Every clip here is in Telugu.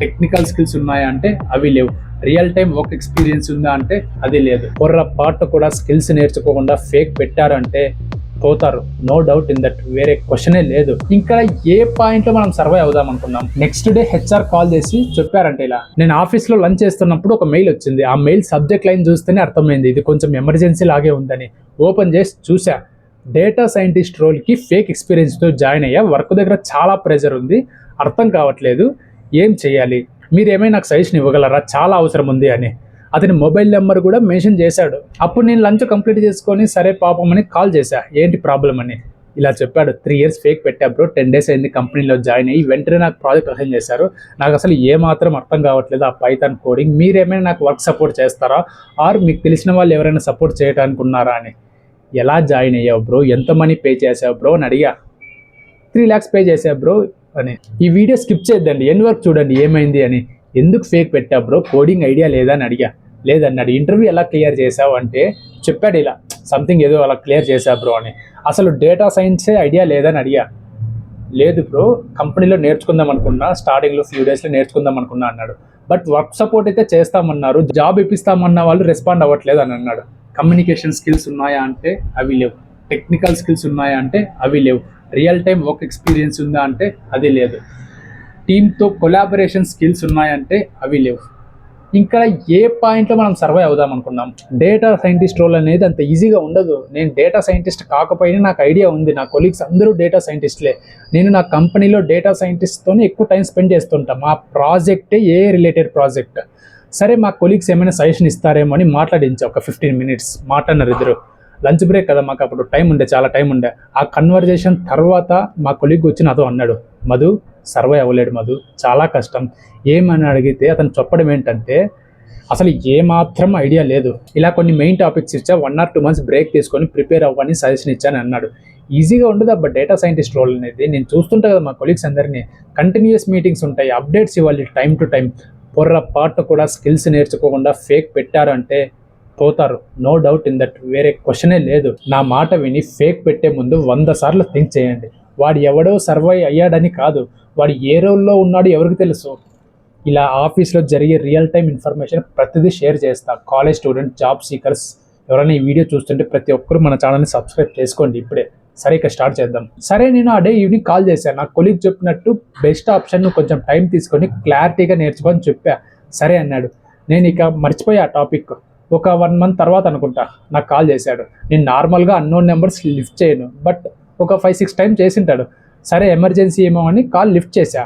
టెక్నికల్ స్కిల్స్ ఉన్నాయా అంటే అవి లేవు. రియల్ టైం వర్క్ ఎక్స్పీరియన్స్ ఉందా అంటే అది లేదు. పొర్రపాటు కూడా స్కిల్స్ నేర్చుకోకుండా ఫేక్ పెట్టారంటే పోతారు. నో డౌట్ ఇన్ దట్, వేరే క్వశ్చనే లేదు. ఇంకా ఏ పాయింట్ లో మనం సర్వే అవుదాం అనుకున్నాం. నెక్స్ట్ డే హెచ్ఆర్ కాల్ చేసి చెప్పారంటే ఇలా, నేను ఆఫీస్ లో లంచ్ చేస్తున్నప్పుడు ఒక మెయిల్ వచ్చింది. ఆ మెయిల్ సబ్జెక్ట్ లైన్ చూస్తేనే అర్థమైంది ఇది కొంచెం ఎమర్జెన్సీ లాగే ఉందని. ఓపెన్ చేసి చూసా, డేటా సైంటిస్ట్ రోల్కి ఫేక్ ఎక్స్పీరియన్స్తో జాయిన్ అయ్యా, వర్క్ దగ్గర చాలా ప్రెజర్ ఉంది, అర్థం కావట్లేదు, ఏం చేయాలి, మీరు ఏమైనా నాకు సజెషన్ ఇవ్వగలరా, చాలా అవసరం ఉంది అని. అతని మొబైల్ నెంబర్ కూడా మెన్షన్ చేశాడు. అప్పుడు నేను లంచ్ కంప్లీట్ చేసుకొని సరే పాపం అని కాల్ చేశా, ఏంటి ప్రాబ్లం అని. ఇలా చెప్పాడు, 3 years ఫేక్ పెట్టా బ్రో, 10 days అయింది కంపెనీలో జాయిన్ అయ్యి, వెంటనే నాకు ప్రాజెక్ట్ అసైన్ చేశారు, నాకు అసలు ఏమాత్రం అర్థం కావట్లేదు ఆ పైథాన్ కోడింగ్, మీరేమైనా నాకు వర్క్ సపోర్ట్ చేస్తారా, ఆర్ మీకు తెలిసిన వాళ్ళు ఎవరైనా సపోర్ట్ చేయడానికి ఉన్నారా అని. ఎలా జాయిన్ అయ్యావు బ్రో, ఎంత మనీ పే చేసావు బ్రో అని అడిగా. 3 lakhs పే చేసావు బ్రో అని. ఈ వీడియో స్కిప్ చేద్దండి, ఎండ్ వరకు చూడండి ఏమైంది అని. ఎందుకు ఫేక్ పెట్టా బ్రో, కోడింగ్ ఐడియా లేదా అని అడిగా. లేదన్నాడు. ఇంటర్వ్యూ ఎలా క్లియర్ చేసావు అంటే చెప్పాడు ఇలా, సంథింగ్ ఏదో అలా క్లియర్ చేసా బ్రో అని. అసలు డేటా సైన్సే ఐడియా లేదని అడిగా. లేదు బ్రో, కంపెనీలో నేర్చుకుందాం అనుకున్నా, స్టార్టింగ్లో ఫ్యూ డేస్లో నేర్చుకుందాం అనుకున్నా అన్నాడు. బట్ వర్క్ సపోర్ట్ అయితే చేస్తామన్నారు, జాబ్ ఇప్పిస్తామన్న వాళ్ళు రెస్పాండ్ అవ్వట్లేదు అని అన్నాడు. కమ్యూనికేషన్ స్కిల్స్ ఉన్నాయా అంటే అవి లేవు. టెక్నికల్ స్కిల్స్ ఉన్నాయా అంటే అవి లేవు. రియల్ టైం వర్క్ ఎక్స్పీరియన్స్ ఉందా అంటే అది లేదు. టీమ్తో కొలాబరేషన్ స్కిల్స్ ఉన్నాయంటే అవి లేవు. ఇంకా ఏ పాయింట్లో మనం సర్వే అవుదాం అనుకున్నాం. డేటా సైంటిస్ట్ రోల్ అనేది అంత ఈజీగా ఉండదు. నేను డేటా సైంటిస్ట్ కాకపోయినా నాకు ఐడియా ఉంది, నా కొలీగ్స్ అందరూ డేటా సైంటిస్ట్లే. నేను నా కంపెనీలో డేటా సైంటిస్ట్తోనే ఎక్కువ టైం స్పెండ్ చేస్తుంటాను. మా ప్రాజెక్టే ఏ రిలేటెడ్ ప్రాజెక్ట్. సరే మా కొలీగ్స్ ఏమైనా సజెషన్ ఇస్తారేమో అని మాట్లాడించా. ఒక 15 minutes మాట్లాడినారు ఇద్దరు. లంచ్ బ్రేక్ కదా, మాకు అప్పుడు టైం ఉండే, చాలా టైం ఉండే. ఆ కన్వర్జేషన్ తర్వాత మా కొలీగ్ వచ్చి నాతో అన్నాడు, మధు సర్వే అవ్వలేడు మధు, చాలా కష్టం. ఏమని అడిగితే అతను చెప్పడం ఏంటంటే అసలు ఏమాత్రం ఐడియా లేదు. ఇలా కొన్ని మెయిన్ టాపిక్స్ ఇచ్చా, 1 or 2 months బ్రేక్ తీసుకొని ప్రిపేర్ అవ్వని సజెషన్ ఇచ్చాను అన్నాడు. ఈజీగా ఉండదు అబ్బా డేటా సైంటిస్ట్ రోల్ అనేది. నేను చూస్తుంటా కదా మా కొలీగ్స్ అందరినీ, కంటిన్యూస్ మీటింగ్స్ ఉంటాయి, అప్డేట్స్ ఇవ్వాలి టైం టు టైం. పొర్రపాటు కూడా స్కిల్స్ నేర్చుకోకుండా ఫేక్ పెట్టారంటే పోతారు. నో డౌట్ ఇన్ దట్, వేరే క్వశ్చనే లేదు. నా మాట విని ఫేక్ పెట్టే ముందు 100 సార్లు థింక్ చేయండి. వాడు ఎవడో సర్వై అయ్యాడని కాదు, వాడు ఏ రోల్లో ఉన్నాడు ఎవరికి తెలుసు. ఇలా ఆఫీస్లో జరిగే రియల్ టైం ఇన్ఫర్మేషన్ ప్రతిదీ షేర్ చేస్తా. కాలేజ్ స్టూడెంట్, జాబ్ సీకర్స్ ఎవరైనా ఈ వీడియో చూస్తుంటే ప్రతి ఒక్కరు మన ఛానల్ని సబ్స్క్రైబ్ చేసుకోండి ఇప్పుడే. సరే ఇక స్టార్ట్ చేద్దాం. సరే నేను ఆ డే ఈవినింగ్ కాల్ చేశాను. నా కొలీగ్ చెప్పినట్టు బెస్ట్ ఆప్షన్ కొంచెం టైం తీసుకొని క్లారిటీగా నేర్చుకొని చెప్పా. సరే అన్నాడు. నేను ఇక మర్చిపోయా ఆ టాపిక్. ఒక 1 month తర్వాత అనుకుంటా నాకు కాల్ చేశాడు. నేను నార్మల్గా అన్నోన్ నెంబర్స్ లిఫ్ట్ చేయను, బట్ ఒక 5-6 times చేసింటాడు. సరే ఎమర్జెన్సీ ఏమో అని కాల్ లిఫ్ట్ చేశా.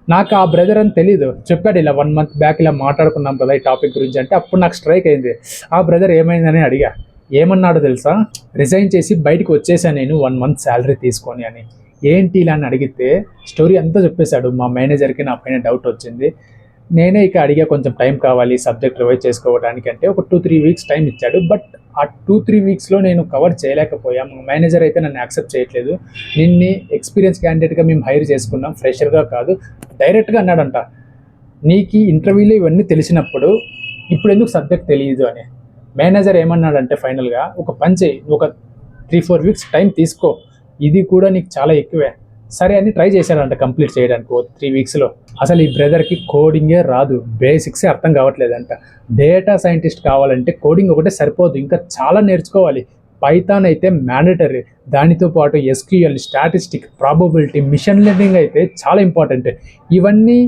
నాకు ఆ బ్రదర్ అని తెలీదు. చెప్పాడు ఇలా 1 month బ్యాక్ ఇలా మాట్లాడుకున్నాం కదా ఈ టాపిక్ గురించి అంటే, అప్పుడు నాకు స్ట్రైక్ అయింది. ఆ బ్రదర్ ఏమైందని అడిగా. ఏమన్నాడో తెలుసా, రిజైన్ చేసి బయటకు వచ్చేసాను నేను 1 month శాలరీ తీసుకొని అని. ఏంటి ఇలా అని అడిగితే స్టోరీ అంతా చెప్పేశాడు. మా మేనేజర్కి నా పైన డౌట్ వచ్చింది. నేనే ఇక అడిగా, కొంచెం టైం కావాలి సబ్జెక్ట్ రివైజ్ చేసుకోవడానికి అంటే. ఒక 2-3 weeks టైం ఇచ్చాడు. బట్ ఆ 2-3 weeksలో నేను కవర్ చేయలేకపోయా. మా మేనేజర్ అయితే నన్ను యాక్సెప్ట్ చేయట్లేదు. నిన్ను ఎక్స్పీరియన్స్ క్యాండిడేట్గా మేము హైర్ చేసుకున్నాం, ఫ్రెషర్గా కాదు. డైరెక్ట్గా అన్నాడంట, నీకు ఇంటర్వ్యూలో ఇవన్నీ తెలిసినప్పుడు ఇప్పుడు ఎందుకు సబ్జెక్ట్ తెలియదు అని. మేనేజర్ ఏమన్నాడంటే ఫైనల్గా, ఒక పని చేయి, ఒక 3-4 weeks టైం తీసుకో, ఇది కూడా నీకు చాలా ఎక్కువే. సరే అని ట్రై చేశాడంట కంప్లీట్ చేయడానికి 3 weeksలో. అసలు ఈ బ్రదర్కి కోడింగే రాదు, బేసిక్సే అర్థం కావట్లేదంట. డేటా సైంటిస్ట్ కావాలంటే కోడింగ్ ఒకటే సరిపోదు, ఇంకా చాలా నేర్చుకోవాలి. పైథాన్ అయితే మ్యాండేటరీ, దానితో పాటు SQL, statistic, probability, machine learning అయితే చాలా ఇంపార్టెంట్. ఇవన్నీ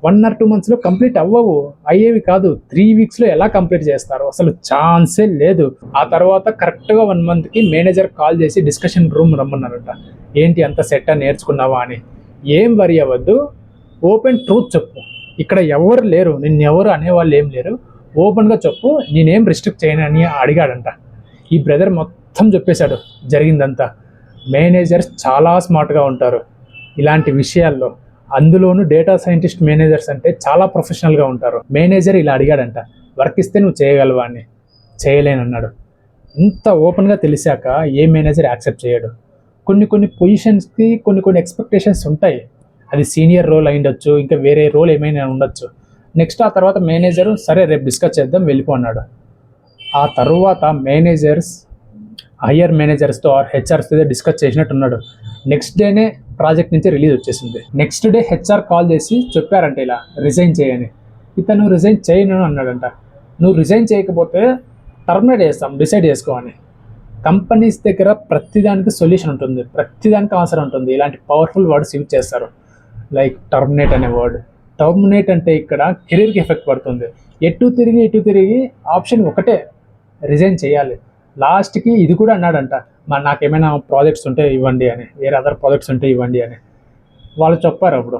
1 or 2 monthsలో కంప్లీట్ అవ్వవు, అయ్యేవి కాదు. 3 weeksలో ఎలా కంప్లీట్ చేస్తారు, అసలు ఛాన్సే లేదు. ఆ తర్వాత కరెక్ట్గా 1 monthకి మేనేజర్ కాల్ చేసి డిస్కషన్ రూమ్ రమ్మన్నారట. ఏంటి అంత సెట్ నేర్చుకున్నావా అని. ఏం వరి అవ్వద్దు, ఓపెన్ ట్రూత్ చెప్పు, ఇక్కడ ఎవరు లేరు, నిన్నెవరు అనేవాళ్ళు ఏం లేరు, ఓపెన్గా చెప్పు, నేనేం రిస్ట్రిక్ట్ చేయను అని అడిగాడంట. ఈ బ్రదర్ మొత్తం చెప్పేశాడు జరిగిందంతా. మేనేజర్స్ చాలా స్మార్ట్గా ఉంటారు ఇలాంటి విషయాల్లో, అందులోనూ డేటా సైంటిస్ట్ మేనేజర్స్ అంటే చాలా ప్రొఫెషనల్గా ఉంటారు. మేనేజర్ ఇలా అడిగాడంట, వర్క్ ఇస్తే నువ్వు చేయగలవా అని. చేయలేనన్నాడు. ఇంత ఓపెన్గా తెలిసాక ఏ మేనేజర్ యాక్సెప్ట్ చేయడు. కొన్ని పొజిషన్స్కి కొన్ని ఎక్స్పెక్టేషన్స్ ఉంటాయి. అది సీనియర్ రోల్ అయ్యుండొచ్చు, ఇంకా వేరే రోల్ ఏమైనా ఉండొచ్చు. నెక్స్ట్ ఆ తర్వాత మేనేజరు సరే రేపు డిస్కస్ చేద్దాం వెళ్ళిపో అన్నాడు. ఆ తర్వాత మేనేజర్స్ హయ్యర్ మేనేజర్స్తో ఆర్ హెచ్ఆర్స్తో డిస్కస్ చేసినట్టున్నాడు. నెక్స్ట్ డేనే ప్రాజెక్ట్ నుంచి రిలీజ్ వచ్చేసింది. నెక్స్ట్ డే హెచ్ఆర్ కాల్ చేసి చెప్పారంట ఇలా రిజైన్ చేయని. ఇతను రిజైన్ చేయను అన్నాడంట. నువ్వు రిజైన్ చేయకపోతే టర్మినేట్ చేస్తాం, డిసైడ్ చేసుకో అని. కంపెనీస్ దగ్గర ప్రతిదానికి సొల్యూషన్ ఉంటుంది, ప్రతిదానికి అవసరం ఉంటుంది. ఇలాంటి పవర్ఫుల్ వర్డ్స్ యూజ్ చేస్తారు, లైక్ టర్మినేట్ అనే వర్డ్. టర్మినేట్ అంటే ఇక్కడ కెరీర్కి ఎఫెక్ట్ పడుతుంది. ఎటు తిరిగి ఆప్షన్ ఒకటే, రిజైన్ చేయాలి. లాస్ట్కి ఇది కూడా అన్నాడంట, నాకేమైనా ప్రాజెక్ట్స్ ఉంటే ఇవ్వండి అని, వేరే అదర్ ప్రాజెక్ట్స్ ఉంటే ఇవ్వండి అని. వాళ్ళు చెప్పారు అప్పుడు,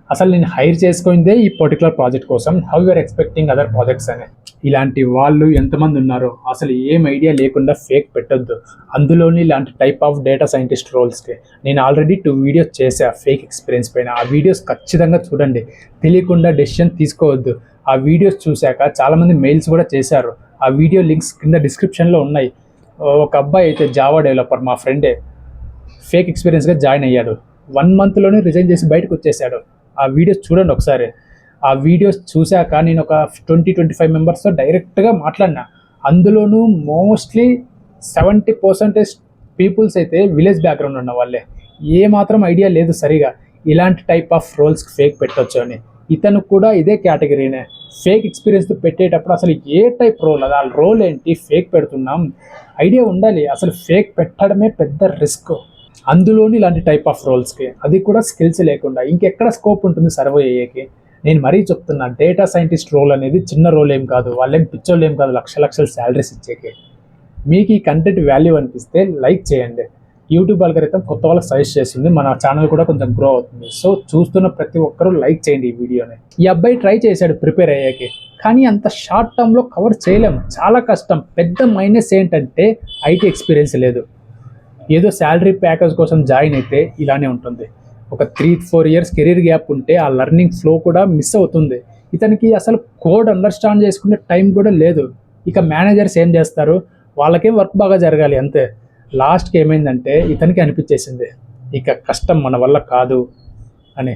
అసలు నేను హైర్ చేసుకుందే ఈ పర్టికులర్ ప్రాజెక్ట్ కోసం, how you are expecting other projects అని. ఇలాంటి వాళ్ళు ఎంతమంది ఉన్నారో, అసలు ఏం ఐడియా లేకుండా ఫేక్ పెట్టొద్దు. అందులోని ఇలాంటి టైప్ ఆఫ్ డేటా సైంటిస్ట్ రోల్స్కి నేను ఆల్రెడీ 2 వీడియోస్ చేసా ఫేక్ ఎక్స్పీరియన్స్ పైన. ఆ వీడియోస్ ఖచ్చితంగా చూడండి. తెలియకుండా డెసిషన్ తీసుకోవద్దు. ఆ వీడియోస్ చూశాక చాలామంది మెయిల్స్ కూడా చేశారు. ఆ వీడియో లింక్స్ కింద డిస్క్రిప్షన్లో ఉన్నాయి. ఒక అబ్బాయి అయితే జావా డెవలపర్, మా ఫ్రెండే, ఫేక్ ఎక్స్పీరియన్స్గా జాయిన్ అయ్యాడు. 1 మంత్లోనే రిజైన్ చేసి బయటకు వచ్చేసాడు. ఆ వీడియోస్ చూడండి ఒకసారి. ఆ వీడియోస్ చూశాక నేను ఒక 20-25 మెంబర్స్తో డైరెక్ట్గా మాట్లాడినా. అందులోనూ మోస్ట్లీ 70% పీపుల్స్ అయితే విలేజ్ బ్యాక్గ్రౌండ్ ఉన్న వాళ్ళే. ఏ మాత్రం ఐడియా లేదు సరిగా ఇలాంటి టైప్ ఆఫ్ రోల్స్కి ఫేక్ పెట్టొచ్చు అని. ఇతను కూడా ఇదే కేటగిరీనే. ఫేక్ ఎక్స్పీరియన్స్ పెట్టేటప్పుడు అసలు ఏ టైప్ రోల్, అది ఆ రోల్ ఏంటి, ఫేక్ పెడుతున్నాం ఐడియా ఉండాలి. అసలు ఫేక్ పెట్టడమే పెద్ద రిస్క్, అందులోని ఇలాంటి టైప్ ఆఫ్ రోల్స్కి, అది కూడా స్కిల్స్ లేకుండా ఇంకెక్కడ స్కోప్ ఉంటుంది సర్వే అయ్యేకి. నేను మరీ చెప్తున్నా, డేటా సైంటిస్ట్ రోల్ అనేది చిన్న రోల్ ఏం కాదు, వాళ్ళేం పిచ్చోళ్ళు ఏం కాదు లక్షల శాలరీస్ ఇచ్చేకి. మీకు ఈ కంటెంట్ వాల్యూ అనిపిస్తే లైక్ చేయండి. యూట్యూబ్ అల్గోరిథం కొత్త వాళ్ళకి సజెస్ట్ చేస్తుంది, మన ఛానల్ కూడా కొంచెం గ్రో అవుతుంది. సో చూస్తున్న ప్రతి ఒక్కరూ లైక్ చేయండి ఈ వీడియోని. ఈ అబ్బాయి ట్రై చేశాడు ప్రిపేర్ అయ్యాకి, కానీ అంత షార్ట్ టర్మ్లో కవర్ చేయలేము, చాలా కష్టం. పెద్ద మైనస్ ఏంటంటే ఐటీ ఎక్స్పీరియన్స్ లేదు. ఏదో శాలరీ ప్యాకేజ్ కోసం జాయిన్ అయితే ఇలానే ఉంటుంది. ఒక 3-4 ఇయర్స్ కెరీర్ గ్యాప్ ఉంటే ఆ లెర్నింగ్ ఫ్లో కూడా మిస్ అవుతుంది. ఇతనికి అసలు కోడ్ అండర్స్టాండ్ చేసుకునే టైం కూడా లేదు. ఇక మేనేజర్స్ ఏం చేస్తారు, వాళ్ళకేం వర్క్ బాగా జరగాలి అంతే. లాస్ట్కి ఏమైందంటే ఇతనికి అనిపించేసింది ఇక కష్టం మన వల్ల కాదు అని.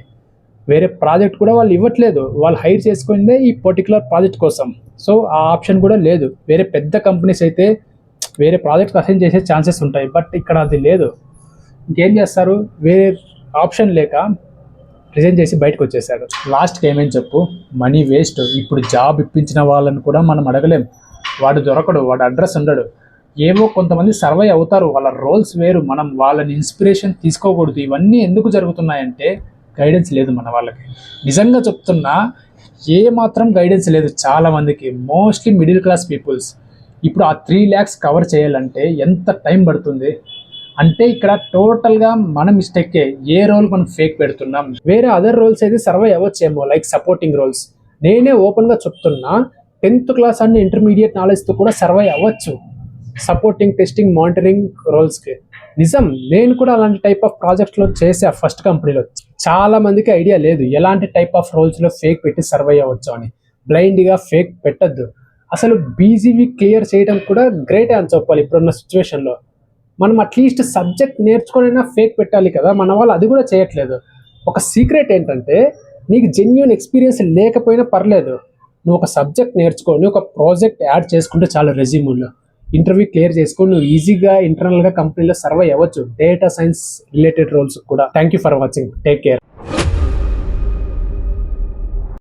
వేరే ప్రాజెక్ట్ కూడా వాళ్ళు ఇవ్వట్లేదు, వాళ్ళు హైర్ చేసుకుందే ఈ పర్టికులర్ ప్రాజెక్ట్ కోసం. సో ఆ ఆప్షన్ కూడా లేదు. వేరే పెద్ద కంపెనీస్ అయితే వేరే ప్రాజెక్ట్స్ అసైన్ చేసే ఛాన్సెస్ ఉంటాయి, బట్ ఇక్కడ అది లేదు. ఇంకేం చేస్తారు, వేరే ఆప్షన్ లేక రిజైన్ చేసి బయటకు వచ్చేసాడు. లాస్ట్కి ఏమేమి చెప్పు, మనీ వేస్ట్. ఇప్పుడు జాబ్ ఇప్పించిన వాళ్ళని కూడా మనం అడగలేం, వాడు దొరకడు, వాడు అడ్రస్ ఉండడు. ఏవో కొంతమంది సర్వై అవుతారు, వాళ్ళ రోల్స్ వేరు, మనం వాళ్ళని ఇన్స్పిరేషన్ తీసుకోకూడదు. ఇవన్నీ ఎందుకు జరుగుతున్నాయంటే గైడెన్స్ లేదు మన వాళ్ళకి. నిజంగా చెప్తున్నా, ఏ మాత్రం గైడెన్స్ లేదు చాలామందికి, మోస్ట్లీ మిడిల్ క్లాస్ పీపుల్స్. ఇప్పుడు ఆ 3 lakhs కవర్ చేయాలంటే ఎంత టైం పడుతుంది అంటే ఇక్కడ టోటల్గా మన మిస్టేకే. ఏ రోల్ మనం ఫేక్ పెడుతున్నాం, వేరే అదర్ రోల్స్ అయితే సర్వై అవ్వచ్చేమో, లైక్ సపోర్టింగ్ రోల్స్. నేనే ఓపెన్గా చెప్తున్నా, 10th క్లాస్ అండ్ ఇంటర్మీడియట్ నాలెడ్జ్తో కూడా సర్వై అవ్వచ్చు సపోర్టింగ్, టెస్టింగ్, మానిటరింగ్ రోల్స్కి. నిజం, నేను కూడా అలాంటి టైప్ ఆఫ్ ప్రాజెక్ట్స్లో చేసా ఫస్ట్ కంపెనీలో. చాలా మందికి ఐడియా లేదు ఎలాంటి టైప్ ఆఫ్ రోల్స్లో ఫేక్ పెట్టి సర్వై అవ్వచ్చు అని. బ్లైండ్గా ఫేక్ పెట్టద్దు. అసలు బీజీవీ క్లియర్ చేయడం కూడా గ్రేటే అని చెప్పాలి ఇప్పుడున్న సిచ్యువేషన్లో. మనం అట్లీస్ట్ సబ్జెక్ట్ నేర్చుకునైనా ఫేక్ పెట్టాలి కదా, మన వాళ్ళు అది కూడా చేయట్లేదు. ఒక సీక్రెట్ ఏంటంటే, నీకు జెన్యూన్ ఎక్స్పీరియన్స్ లేకపోయినా పర్లేదు, నువ్వు ఒక సబ్జెక్ట్ నేర్చుకొని ఒక ప్రాజెక్ట్ యాడ్ చేసుకుంటే చాలా రెజ్యూమ్లో. ఇంటర్వ్యూ క్లియర్ చేసుకొని నువ్వు ఈజీగా ఇంటర్నల్గా కంపెనీలో సర్వై అవ్వచ్చు, డేటా సైన్స్ రిలేటెడ్ రోల్స్ కూడా. Thank you for watching, take care.